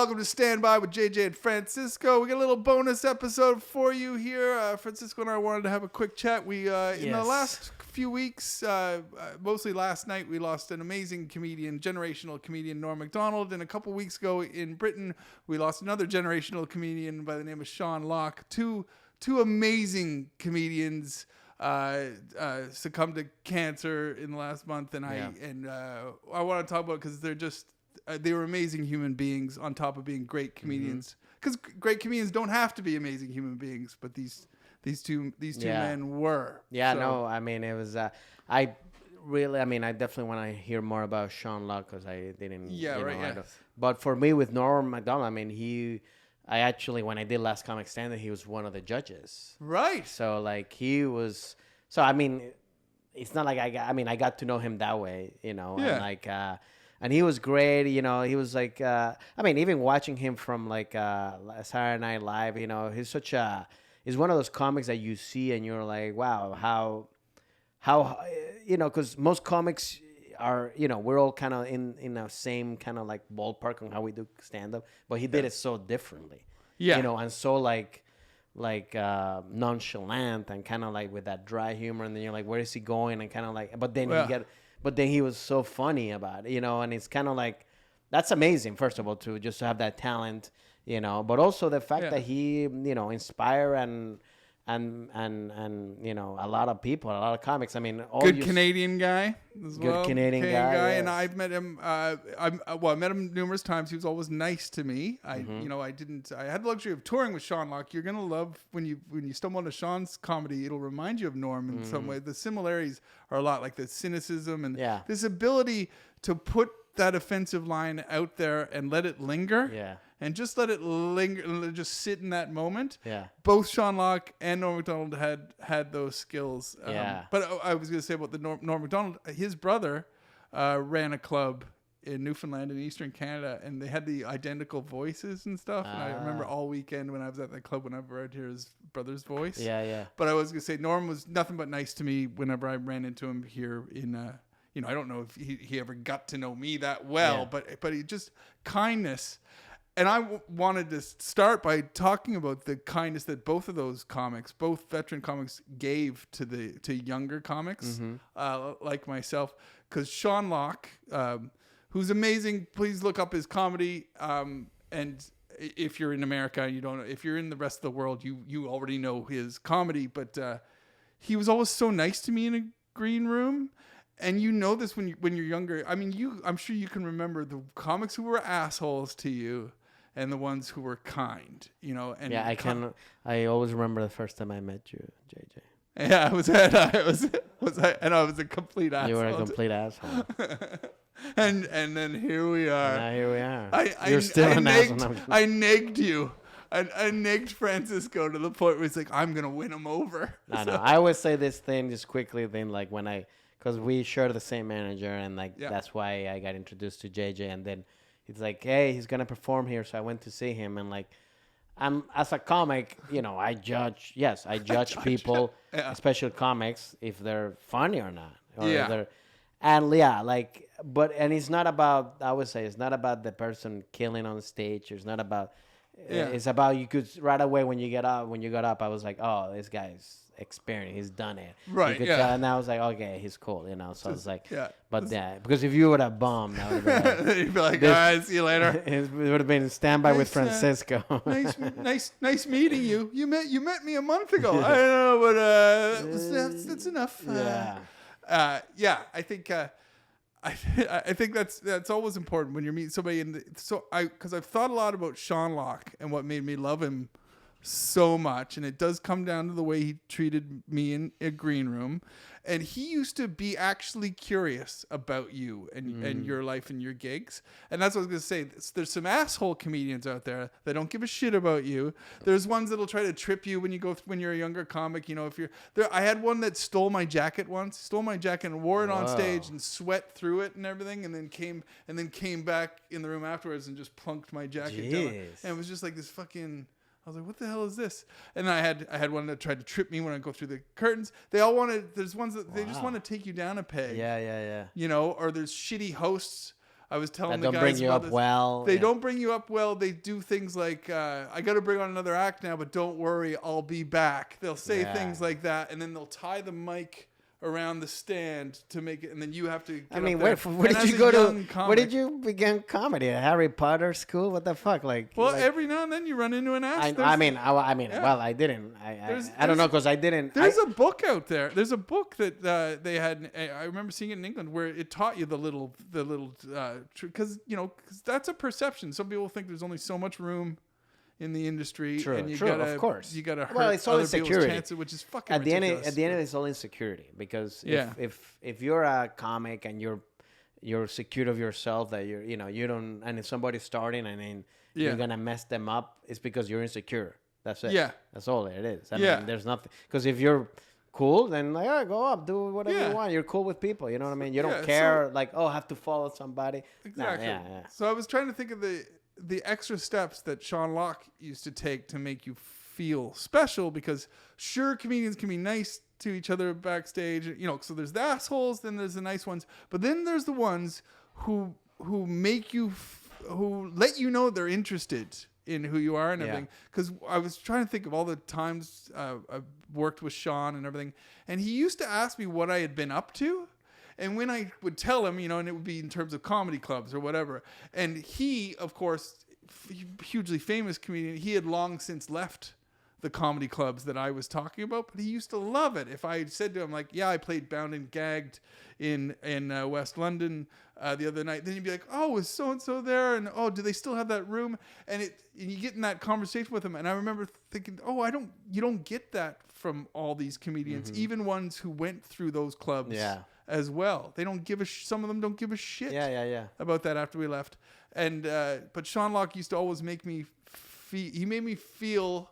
welcome to Stand By with JJ and Francisco. We got a little bonus episode for you here. Francisco and I wanted to have a quick chat. We in the last few weeks, mostly last night, we lost an amazing comedian, generational comedian, Norm Macdonald. And a couple weeks ago in Britain, we lost another generational comedian by the name of Sean Locke. Two amazing comedians succumbed to cancer in the last month, and I want to talk about it because they're just they were amazing human beings on top of being great comedians. Because great comedians don't have to be amazing human beings, but these two men were. Yeah, so. No, I mean it was. I definitely want to hear more about Sean Locke because I didn't. Yeah, right. Yeah. But for me, with Norm Macdonald, I mean I actually, when I did Last Comic Standing, he was one of the judges. Right. So, like, he was... So, I mean, it's not like I got to know him that way, you know. Yeah. And, like, and he was great, you know. He was, like... even watching him from, like, Saturday Night Live, you know, he's such a... He's one of those comics that you see and you're like, wow, how you know, because most comics... are, you know, we're all kind of in the same kind of like ballpark on how we do stand-up, but he did it so differently, you know, and so like nonchalant and kind of like with that dry humor, and then you're like, where is he going? And kind of like, but then he was so funny about it, you know, and it's kind of like, that's amazing, first of all, to just have that talent, you know, but also the fact that he, you know, inspire and you know, a lot of people, a lot of comics. I mean, Canadian guy as well. Canadian guy, yes. And I've met him. I met him numerous times. He was always nice to me. I had the luxury of touring with Sean Locke. You're gonna love when you stumble into Sean's comedy. It'll remind you of Norm in some way. The similarities are a lot, like the cynicism and this ability to put that offensive line out there and let it linger. Yeah. And just let it linger, just sit in that moment. Yeah. Both Sean Locke and Norm Macdonald had those skills. But I was going to say about the Norm Macdonald, his brother ran a club in Newfoundland in Eastern Canada, and they had the identical voices and stuff. And I remember all weekend when I was at that club, whenever I'd hear his brother's voice. Yeah. But I was going to say Norm was nothing but nice to me whenever I ran into him here in you know, I don't know if he ever got to know me that well, but he just kindness. And I wanted to start by talking about the kindness that both of those comics, both veteran comics, gave to younger comics like myself. Because Sean Locke, who's amazing, please look up his comedy. And if you're in America, you don't. If you're in the rest of the world, you already know his comedy. But he was always so nice to me in a green room. And you know this when you're younger. I mean, I'm sure you can remember the comics who were assholes to you. And the ones who were kind, you know. And I can. I always remember the first time I met you, JJ. Yeah, I was a complete asshole. You were a complete asshole. and then here we are. Now here we are. You're still an asshole. I negged you. I negged Francisco to the point where it's like, I'm gonna win him over. No. I always say this thing just quickly. Then like because we share the same manager, and like that's why I got introduced to JJ, and then. He's like, hey, he's going to perform here. So I went to see him. And, like, as a comic, you know, I judge people, especially comics, if they're funny or not. Or if they're, and it's not about, I would say, it's not about the person killing on stage. It's not about, it's about, you could, right away when you got up, I was like, oh, this guy's experienced, he's done it, right? You could tell, and I was like, okay, he's cool, you know. So I was like, because if you would have bombed, I would have been like, you'd be like, all right, see you later. It would have been Stand By with Francisco. nice meeting you. You met me a month ago. I don't know, but that's enough. I think that's always important when you're meeting somebody. Because I've thought a lot about Sean Locke and what made me love him so much, and it does come down to the way he treated me in a green room. And he used to be actually curious about you and your life and your gigs. And that's what I was going to say. There's some asshole comedians out there that don't give a shit about you. There's ones that'll try to trip you when you're a younger comic. You know, if you're there, I had one that stole my jacket and wore it on stage and sweat through it and everything, and then came back in the room afterwards and just plunked my jacket down. And it was just like this fucking. I was like, what the hell is this? And I had one that tried to trip me when I go through the curtains. They all wanted, there's ones that they just want to take you down a peg. Yeah. You know, or there's shitty hosts. I was telling that the don't bring guys you about up this. well. They don't bring you up well. They do things like, I got to bring on another act now, but don't worry, I'll be back. They'll say things like that, and then they'll tie the mic around the stand to make it, and then you have to get where did you go to? Comic, where did you begin comedy? At Harry Potter school? What the fuck? Every now and then you run into an ass. Well, I didn't. I don't know because I didn't. There's a book out there. There's a book that they had. I remember seeing it in England where it taught you the little, because that's a perception. Some people think there's only so much room in the industry, and you gotta, of course, you gotta hurt it's all other people's insecurity. chances, which is fucking at the ridiculous. At the end, it's all insecurity because if you're a comic and you're secure of yourself that you don't, and if somebody's starting and then you're gonna mess them up, it's because you're insecure. That's it. Yeah, that's all it is. I mean, there's nothing, because if you're cool, then go up, do whatever you want. You're cool with people. You know what I mean? You don't care I have to follow somebody. Exactly. So I was trying to think of the extra steps that Sean Locke used to take to make you feel special, because sure, comedians can be nice to each other backstage, so there's the assholes, then there's the nice ones, but then there's the ones who make you who let you know they're interested in who you are and everything. Because I was trying to think of all the times I've worked with Sean and everything, and he used to ask me what I had been up to. And when I would tell him, and it would be in terms of comedy clubs or whatever. And he, of course, hugely famous comedian, he had long since left the comedy clubs that I was talking about, but he used to love it. If I had said to him, I played Bound and Gagged in West London the other night, then he'd be like, oh, is so-and-so there? And, oh, do they still have that room? And you get in that conversation with him. And I remember thinking, you don't get that from all these comedians, even ones who went through those clubs. As well, they don't give some of them don't give a shit about that after we left. And but Sean Locke used to always make me he made me feel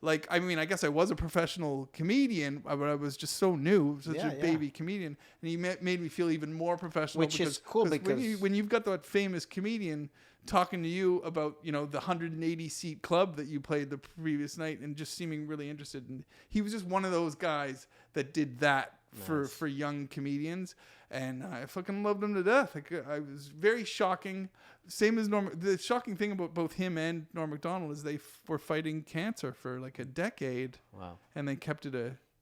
like, I guess I was a professional comedian, but I was just so new, such a baby comedian, and he made me feel even more professional. Which is cool because when you've got that famous comedian talking to you about the 180 seat club that you played the previous night and just seeming really interested, and he was just one of those guys that did that. Nice. For young comedians, and I fucking loved him to death. I was very shocking. Same as Norm. The shocking thing about both him and Norm Macdonald is they were fighting cancer for a decade. Wow. And they kept it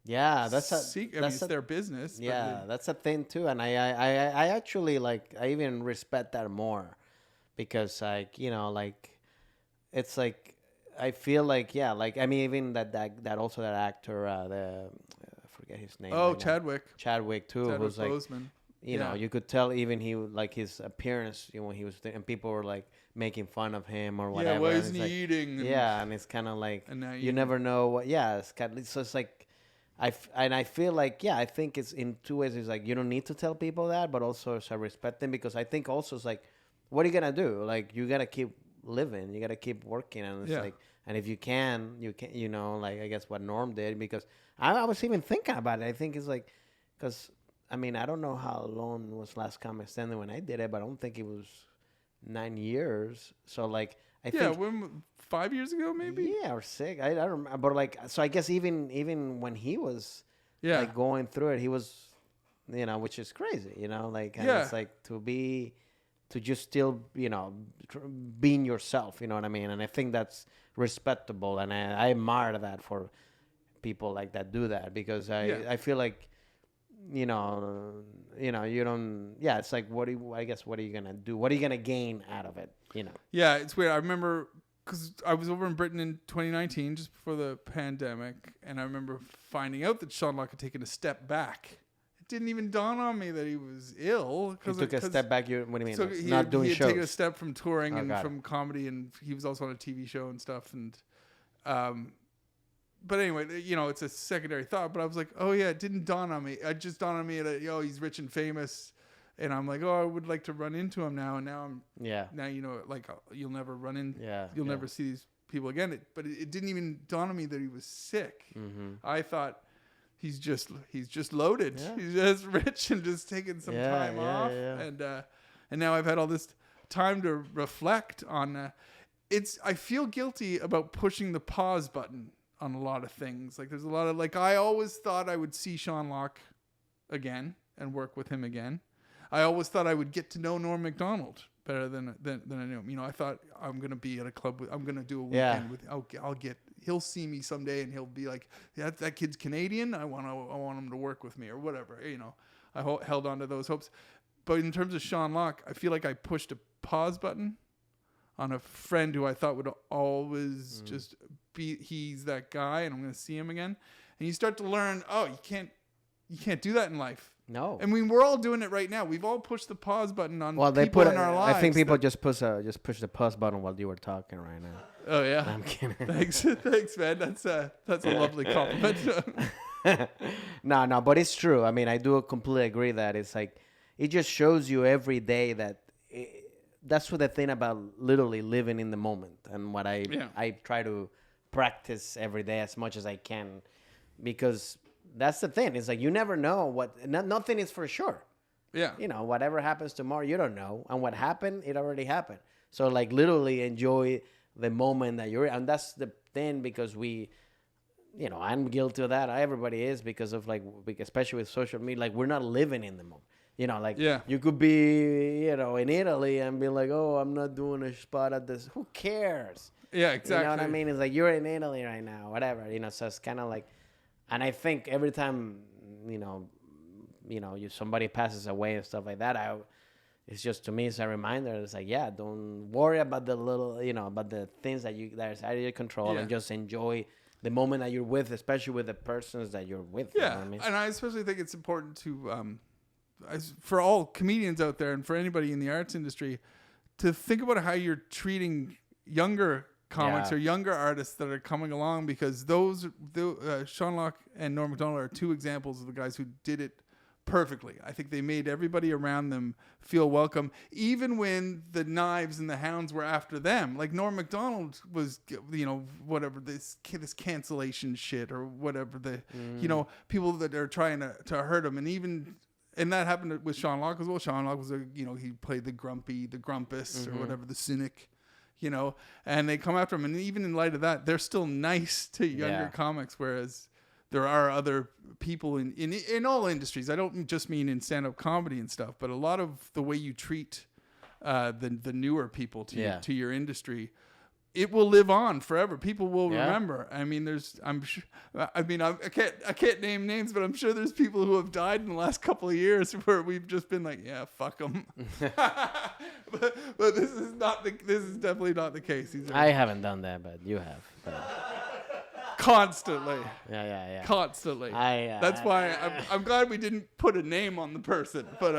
that's a secret. It's their business. Yeah, that's a thing too. And I actually I even respect that more, because it's I feel even that also that actor forget his name. Oh, Chadwick. Chadwick too. Chadwick Who's Boseman. You could tell even he his appearance. When he was and people were making fun of him or whatever. Yeah, why isn't he eating? And it's kind of you never know what. Yeah, it's kind of, so it's I feel I think it's in two ways. It's you don't need to tell people that, but also I respect them, because I think also it's what are you gonna do? You gotta keep living. You gotta keep working, and it's and if you can, I guess what Norm did, because I was even thinking about it. I think it's because I don't know how long was last comic standing when I did it, but I don't think it was 9 years. So I think 5 years ago maybe. Yeah, or 6. I don't remember. But so I guess even when he was going through it, he was which is crazy. And it's to just still being yourself. You know what I mean? And I think that's respectable, and I admire that for people that do that, because I feel you don't it's what are you gonna do? What are you gonna gain out of it? Yeah, it's weird. I remember because I was over in Britain in 2019 just before the pandemic, and I remember finding out that Sean Locke had taken a step back. It didn't even dawn on me that he was ill. He took a step back. What do you mean? So not doing shows? He had taken a step from touring and from comedy, and he was also on a TV show and stuff. And but anyway, it's a secondary thought. But I was like, oh yeah, it didn't dawn on me. It just dawned on me that he's rich and famous, and I'm like, oh, I would like to run into him now. And now I'm now you'll never run in. You'll never see these people again. But it didn't even dawn on me that he was sick. Mm-hmm. I thought he's just loaded. Yeah. He's just rich and just taking some time off. Yeah. And now I've had all this time to reflect on. I feel guilty about pushing the pause button on a lot of things. There's a lot of I always thought I would see Sean Locke again and work with him again. I always thought I would get to know Norm Macdonald better than I knew him. You know, I thought I'm gonna be at a club I'm gonna do a weekend with. He'll see me someday and he'll be like, yeah, that kid's Canadian. I want him to work with me or whatever. You know, I held on to those hopes. But in terms of Sean Locke, I feel like I pushed a pause button on a friend who I thought would always just be. He's that guy, and I'm gonna see him again. And you start to learn, you can't do that in life. No. I mean, we're all doing it right now. We've all pushed the pause button on people they put in our lives. I think people just push the pause button while you were talking right now. Oh yeah. I'm kidding. Thanks, man. That's a lovely compliment. No, but it's true. I mean, I do completely agree that it's like it just shows you every day that that's what the thing about literally living in the moment, and what I try to practice every day as much as I can, because that's the thing. It's like you never know nothing is for sure. Yeah. You know, whatever happens tomorrow, you don't know. And what happened, it already happened. So like literally enjoy the moment that you're in. And that's the thing, because I'm guilty of that. Everybody is, because of especially with social media, like we're not living in the moment. You know, like you could be, in Italy and be like, oh, I'm not doing a spot at this. Who cares? Yeah, exactly. You know what I mean? It's like you're in Italy right now, whatever. So it's kind of like, and I think every time, somebody passes away and stuff like that, it's just, to me, it's a reminder. It's like, don't worry about the little, about the things that are out of your control, and just enjoy the moment that you're with, especially with the persons that you're with. Yeah, you know what I mean? And I especially think it's important to, for all comedians out there and for anybody in the arts industry, to think about how you're treating younger comics or younger artists that are coming along, because Sean Locke and Norm Macdonald are two examples of the guys who did it perfectly. I think they made everybody around them feel welcome, even when the knives and the hounds were after them. Like Norm Macdonald was, whatever this cancellation shit or whatever, people that are trying to hurt him, and that happened with Sean Locke as well. Sean Locke was he played the grumpy, the grumpus, or whatever, the cynic. And they come after him. And even in light of that, they're still nice to younger comics, whereas there are other people in all industries. I don't just mean in stand-up comedy and stuff, but a lot of the way you treat the newer people to your industry, it will live on forever. People will remember. I mean, I can't name names, but I'm sure there's people who have died in the last couple of years where we've just been like, yeah, fuck them. but this is definitely not the case. I haven't done that, but you have. Constantly. Yeah. Constantly. That's why I'm glad we didn't put a name on the person. But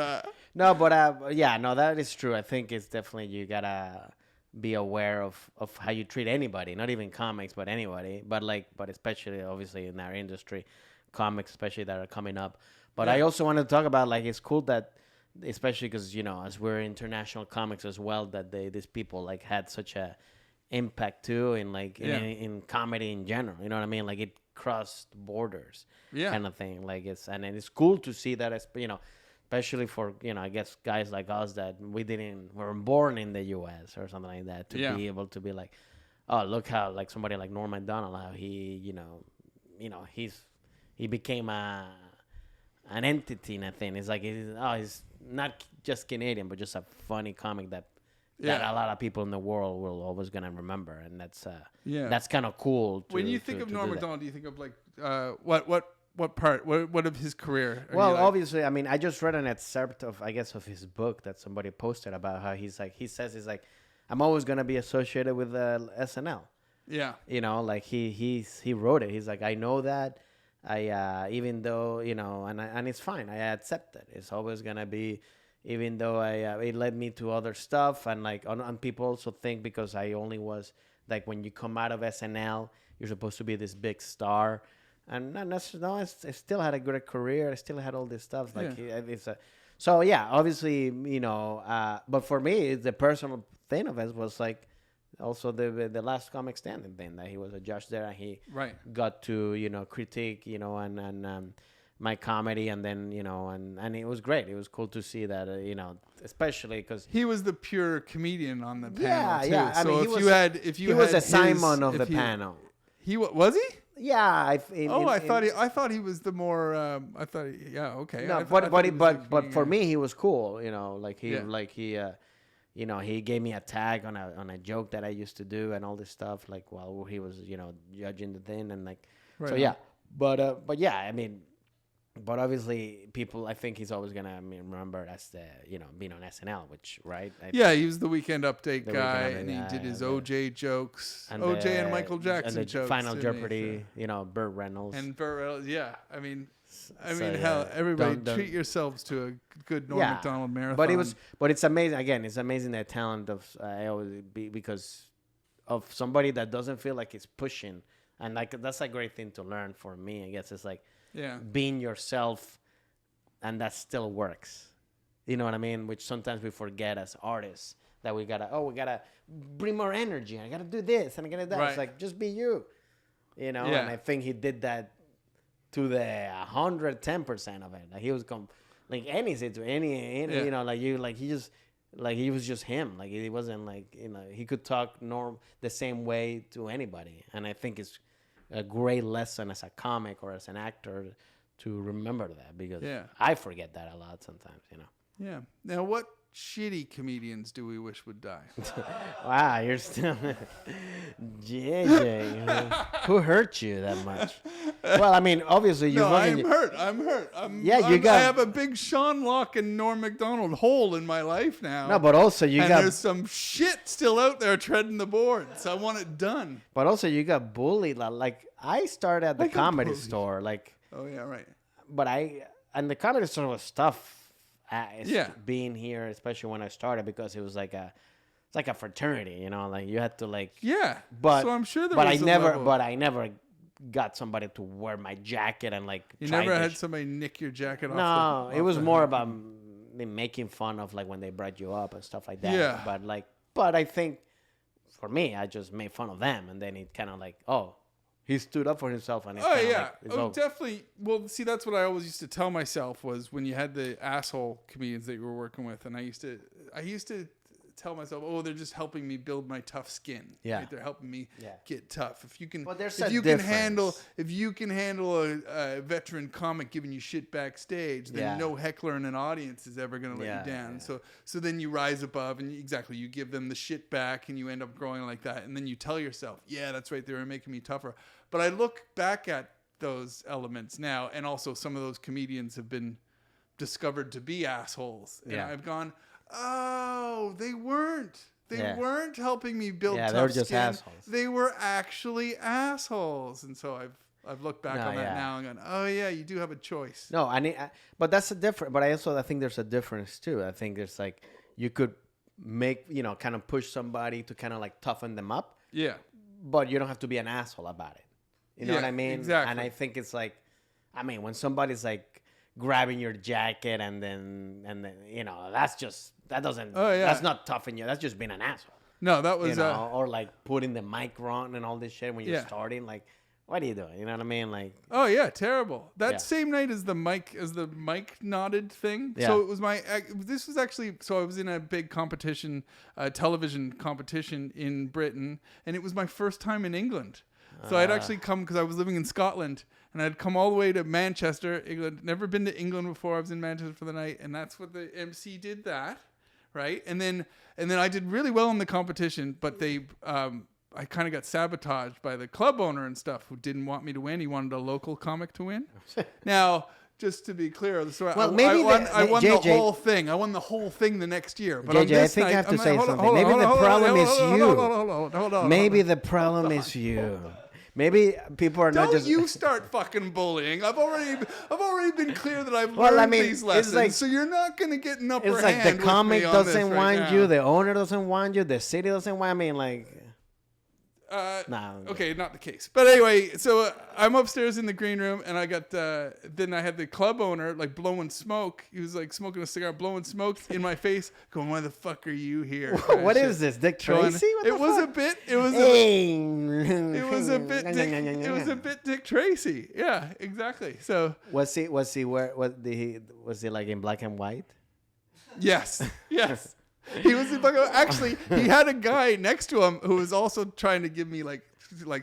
that is true. I think it's definitely, you gotta be aware of how you treat anybody, not even comics, but anybody, but especially obviously in our industry, comics especially that are coming up. But I also want to talk about, it's cool that, especially because as we're international comics as well, that these people had such a impact too in comedy in general. You know what I mean? Like it crossed borders, kind of thing. And it's cool to see that, especially for, I guess guys like us that weren't born in the U.S. or something like that, to be able to be like, oh, look how somebody like Norm Macdonald, how he, he became an entity in a thing. It's like, he's not just Canadian, but just a funny comic that a lot of people in the world will always gonna remember, and that's kind of cool. When you think of Norm Macdonald, do you think of what part? What of his career? Obviously, I mean, I just read an excerpt of his book that somebody posted about how he says I'm always gonna be associated with SNL. Yeah. He wrote it. He's like, I know that. Even though and it's fine. I accept it. It's always gonna be. Even though it led me to other stuff, and and people also think because I only was when you come out of SNL, you're supposed to be this big star, and I still had a good career. I still had all this stuff. Obviously, but for me, the personal thing of it was also the last comic standing thing, that he was a judge there, and he got to critique and my comedy, and then and it was great. It was cool to see that especially because he was the pure comedian on the panel too. I mean, so if you he was a Simon of the panel. He was he? Yeah, I thought he was the more. Okay. No, but for me he was cool. You know, like he gave me a tag on a joke that I used to do and all this stuff. Like while he was judging the thing and like Right so on. yeah, but yeah, I mean. But obviously, people, I think he's always gonna remember as the being on SNL, which right? He was the Weekend Update The guy, Weekend and he Update did guy, his and OJ jokes, and OJ and the- Michael Jackson and the jokes, Final didn't he? Jeopardy, Burt Reynolds. And Burrell. Yeah, I mean, So, hell, everybody don't- treat yourselves to a good Norm Macdonald marathon. But it's amazing. Again, it's amazing the talent of I always because of somebody that doesn't feel like it's pushing, and like that's a great thing to learn for me. I guess it's like being yourself, and that still works. You know what I mean? Which sometimes we forget as artists that we gotta bring more energy. I gotta do this and I gotta do that. Right. It's like just be you. And I think he did that to the 110% of it. Like he was like any situation, he was just him. Like he wasn't like he could talk the same way to anybody. And I think it's a great lesson as a comic or as an actor to remember that because I forget that a lot sometimes. Yeah. Now, what shitty comedians do we wish would die? Wow, you're still JJ. Who hurt you that much? Well, I mean, obviously you. No, I'm hurt. I have a big Sean Locke and Norm Macdonald hole in my life now. No, but also there's some shit still out there treading the boards. I want it done. But also you got bullied. Like I started at the Comedy Store. Like. Oh yeah, right. But and the Comedy Store was tough. Being here, especially when I started, because it was like it's like a fraternity, like you had to But so I'm sure but I never got somebody to wear my jacket and like. You never had somebody nick your jacket off. No, it was more about making fun of like when they brought you up and stuff like that. Yeah. But I think for me, I just made fun of them, and then it kind of like he stood up for himself, and definitely. Well, see, that's what I always used to tell myself was when you had the asshole comedians that you were working with, and I used to tell myself, they're just helping me build my tough skin. Yeah, right? They're helping me get tough. If you can, if you can handle a veteran comic giving you shit backstage, then no heckler in an audience is ever going to let you down. Yeah. So then you rise above, and you give them the shit back, and you end up growing like that, and then you tell yourself, that's right, they were making me tougher. But I look back at those elements now, and also some of those comedians have been discovered to be assholes, and I've gone, they weren't. They weren't helping me build tough they were just skin. Assholes. They were actually assholes, and so I've looked back on that now and gone, you do have a choice. No, but that's a different. But I think there's a difference too. I think there's like you could make kind of push somebody to kind of like toughen them up. Yeah. But you don't have to be an asshole about it. You know what I mean? Exactly. And I think it's like, when somebody's like grabbing your jacket and then that's not tough in you. That's just being an asshole. No, that was or like putting the mic on and all this shit when you're starting. Like, what are you doing? You know what I mean? Like, terrible. That same night as the mic nodded thing. Yeah. So it was this was actually, so I was in a big competition, television competition in Britain, and it was my first time in England. So I'd actually come because I was living in Scotland, and I'd come all the way to Manchester, England. Never been to England before. I was in Manchester for the night, and that's what the MC did that, right? And then I did really well in the competition, but I kind of got sabotaged by the club owner and stuff who didn't want me to win. He wanted a local comic to win. Now, just to be clear, I won the whole thing. I won the whole thing the next year. But JJ, I think I have to say something. Maybe the problem is you. Hold on. Maybe the problem is you. Maybe people are not just. Don't you start fucking bullying. I've already been clear that I've learned these lessons. So you're not going to get an upper hand. It's like the comic doesn't want you, the owner doesn't want you, the city doesn't want. Okay, not the case. But anyway, so I'm upstairs in the green room, and I got then I had the club owner like blowing smoke. He was like smoking a cigar, blowing smoke in my face, going, "Why the fuck are you here?" What is this, Dick Tracy? It was a bit Dick Tracy. Yeah, exactly. So was he like in black and white? Yes. He was actually, he had a guy next to him who was also trying to give me like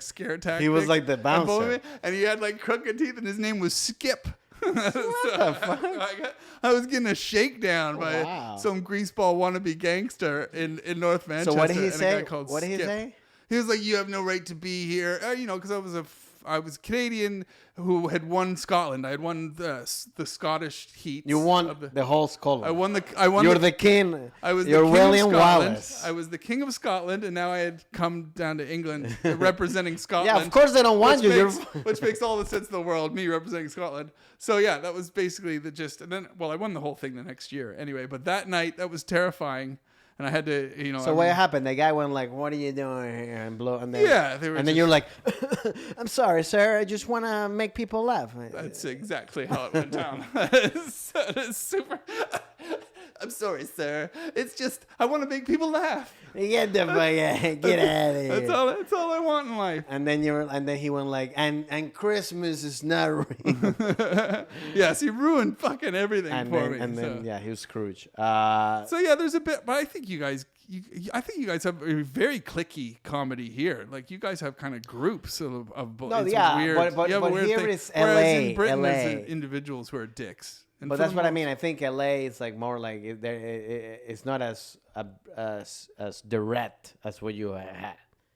scare tactics. He was like the bouncer. And he had like crooked teeth and his name was Skip. What the fuck? I was getting a shakedown by some greaseball wannabe gangster in North Manchester. So what did he and say? A guy called What did he Skip. say? He was like, "You have no right to be here," because I was Canadian who had won Scotland. I had won the Scottish heats. You won the whole Scotland. I won. You're the king. I was You're the king William of Scotland. Wallace. I was the king of Scotland, and now I had come down to England representing Scotland. Yeah, of course they don't want you. Which makes all the sense in the world. Me representing Scotland. So yeah, that was basically the gist. And then, I won the whole thing the next year anyway. But that night, that was terrifying. And I had to, So what happened? The guy went like, "What are you doing here?" And blow. And then, yeah, they were. And then you're like, "I'm sorry, sir. I just want to make people laugh." That's exactly how it went down. That is super. I'm sorry, sir. It's just I want to make people laugh. Get the fuck out! Get out of here. That's all I want in life. And then he went like, and Christmas is not real. Yes, he ruined fucking everything for me. And then he was Scrooge. So yeah, there's a bit, but I think you guys have a very cliquey comedy here. Like you guys have kind of groups of no, it's yeah, weird, but here thing. it's Whereas LA. in Britain, LA. there's individuals who are dicks. And But that's what I mean. I think LA is like more like it's not as direct as what you had.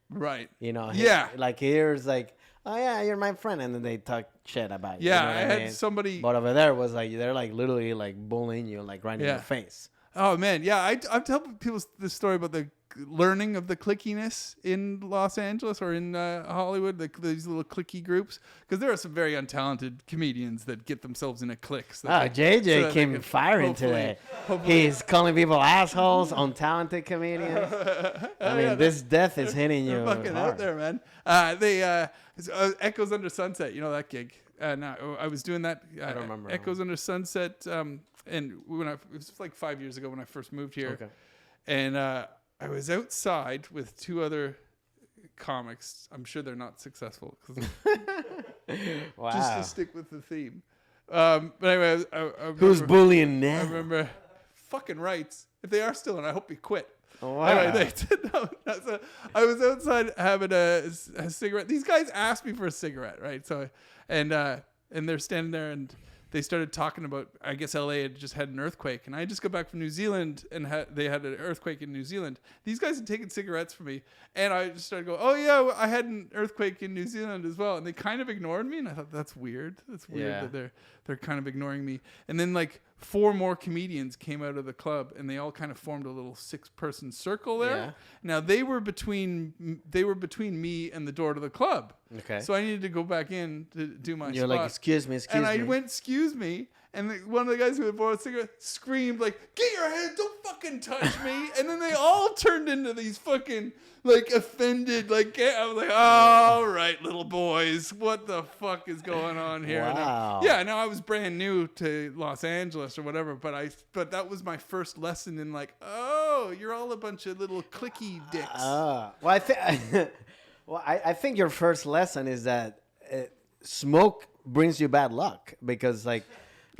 Right. You know. Yeah. Like here's like, oh yeah, you're my friend, and then they talk shit about you. Yeah, You know what I had mean? somebody. But over there was like they're like literally like bullying you, like right in your face. Oh man, yeah. I've told people this story about the learning of the clickiness in Los Angeles or in Hollywood, these little clicky groups, because there are some very untalented comedians that get themselves in a clique. JJ came firing today. He's calling people assholes, untalented comedians. I mean, this death is hitting you fucking hard. out there, man. Echoes Under Sunset, you know that gig? No, I was doing that. I don't remember. Echoes Under Sunset, and it was like 5 years ago when I first moved here, and I was outside with two other comics. I'm sure they're not successful. Wow. Just to stick with the theme. But anyway, I who's bullying now? I remember fucking rights. If they are still, and I hope you quit. Oh, wow. Anyway, I was outside having a cigarette. These guys asked me for a cigarette, right? So, and they're standing there and they started talking about, I guess LA had just had an earthquake, and I just got back from New Zealand, and they had an earthquake in New Zealand. These guys had taken cigarettes from me, and I just started going, "Oh yeah, I had an earthquake in New Zealand as well," and they kind of ignored me, and I thought that's weird. That's weird that they're kind of ignoring me. And then like 4 more comedians came out of the club, and they all kind of formed a little 6-person circle there. Yeah. Now they were between me and the door to the club. Okay. So I needed to go back in to do my You're spot. like, excuse me. And I went, excuse me. And one of the guys who had bought a cigarette screamed like, "Get your head, don't fucking touch me." And then they all turned into these fucking like offended, like, I was like, "All right, little boys, what the fuck is going on here?" Wow. No, I was brand new to Los Angeles or whatever, but that was my first lesson in like, oh, you're all a bunch of little clicky dicks. Well, I think your first lesson is that smoke brings you bad luck because like.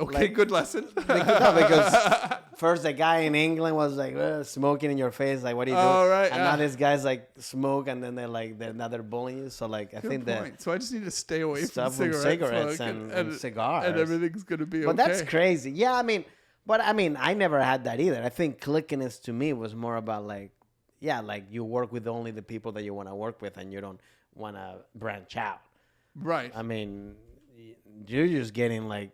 Okay, like, good lesson. because first the guy in England was like smoking in your face, like what are you doing? Right, and now this guy's like smoke, and then they're bullying you. So like I think that. So I just need to stay away from cigarettes and cigars, and everything's gonna be okay. But that's crazy. Yeah, I mean, I never had that either. I think clickiness to me was more about like, like you work with only the people that you want to work with, and you don't want to branch out. Right. I mean, you're just getting like.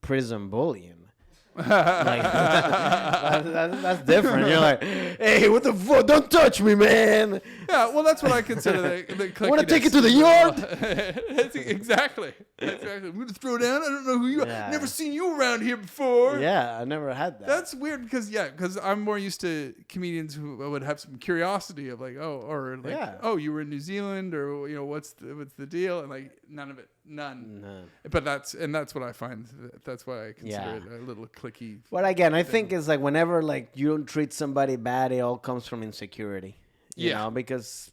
Prison bullying. Like, that's different. You're like, hey, what the fuck? Don't touch me, man. Yeah, well, that's what I consider the want to take it to the yard? Exactly. I'm going to throw down. I don't know who you are. Never seen you around here before. Yeah, I never had that. That's weird because I'm more used to comedians who would have some curiosity of like, oh, you were in New Zealand, or what's the deal, and like none of it. None. But that's what I find. That's why I consider it a little clicky. But again, I think it's like whenever like you don't treat somebody bad, it all comes from insecurity. You know, because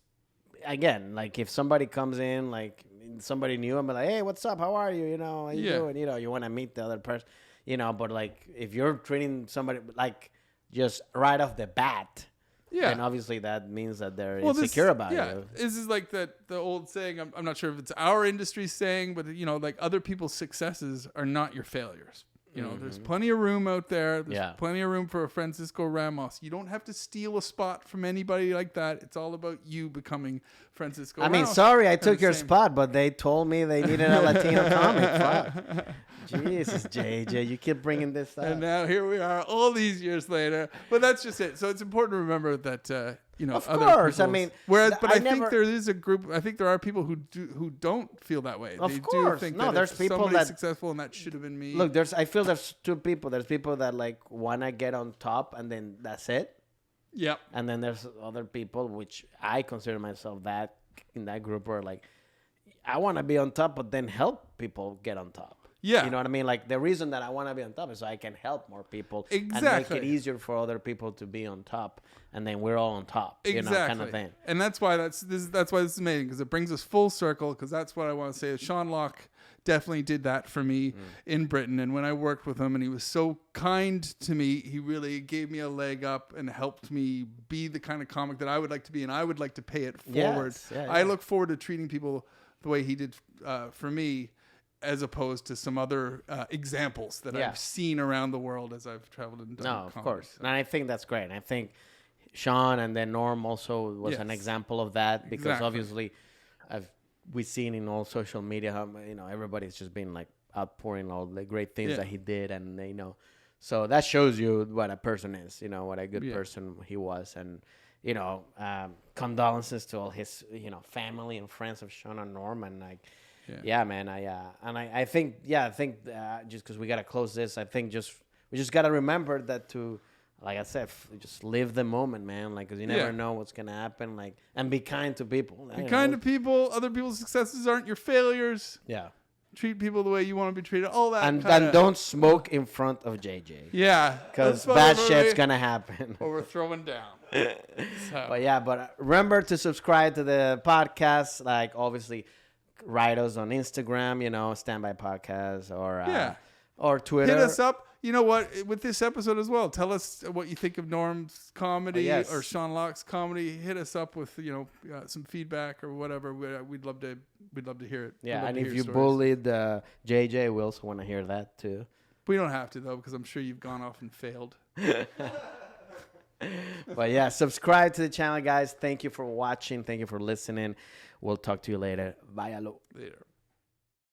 again, like if somebody comes in, like somebody new, I'm like, hey, what's up? How are you? How you doing? You want to meet the other person. But like if you're treating somebody like just right off the bat. Yeah. And obviously that means that they're insecure about you. This is like the old saying. I'm not sure if it's our industry saying, but like other people's successes are not your failures. There's plenty of room out there. There's plenty of room for a Francisco Ramos. You don't have to steal a spot from anybody like that. It's all about you becoming Francisco Ramos. I mean, sorry, I took your spot, but they told me they needed a Latino comic. Fuck. Jesus, JJ, you keep bringing this up. And now here we are all these years later. But that's just it. So it's important to remember that, of other course. I people's- mean, whereas, but I think there is a group. I think there are people who don't feel that way. Of They course. do think No, that there's if people somebody's that- successful and that should have been me. Look, I feel there's two people. There's people that like want to get on top and then that's it. Yep. And then there's other people, which I consider myself that in that group, where like I want to be on top, but then help people get on top. Yeah. You know what I mean? Like the reason that I want to be on top is so I can help more people and make Exactly. it easier for other people to be on top, and then we're all on top. Exactly. Kind of thing. And that's why that's why this is amazing, because it brings us full circle. Because that's what I want to say. Sean Locke definitely did that for me in Britain, and when I worked with him, and he was so kind to me, he really gave me a leg up and helped me be the kind of comic that I would like to be, and I would like to pay it forward. Yes. Yeah, I look forward to treating people the way he did for me, as opposed to some other examples that I've seen around the world as I've traveled and done. No, of course. And I think that's great. And I think Sean and then Norm also was an example of that, because obviously we've seen in all social media how everybody's just been like outpouring all the great things that he did, and so that shows you what a person is, what a good person he was. And condolences to all his family and friends of Sean and Norm, and like man, I think just because we gotta close this, I think we just gotta remember that to, like I said, just live the moment, man. Like, because you never know what's gonna happen. Like, and be kind to people. Be kind to people. Other people's successes aren't your failures. Yeah. Treat people the way you want to be treated. All that. And don't smoke in front of JJ. Yeah. Because bad shit's gonna happen. Or we're throwing down. But remember to subscribe to the podcast. Like, obviously, write us on Instagram, Standby Podcast, or Twitter. Hit us up. You know what? With this episode as well, tell us what you think of Norm's comedy or Sean Locke's comedy. Hit us up with some feedback or whatever. We'd love to hear it. Yeah, and if you bullied JJ, we also want to hear that too. We don't have to though, because I'm sure you've gone off and failed. But subscribe to the channel, guys. Thank you for watching. Thank you for listening. We'll talk to you later. Bye, hello. Later.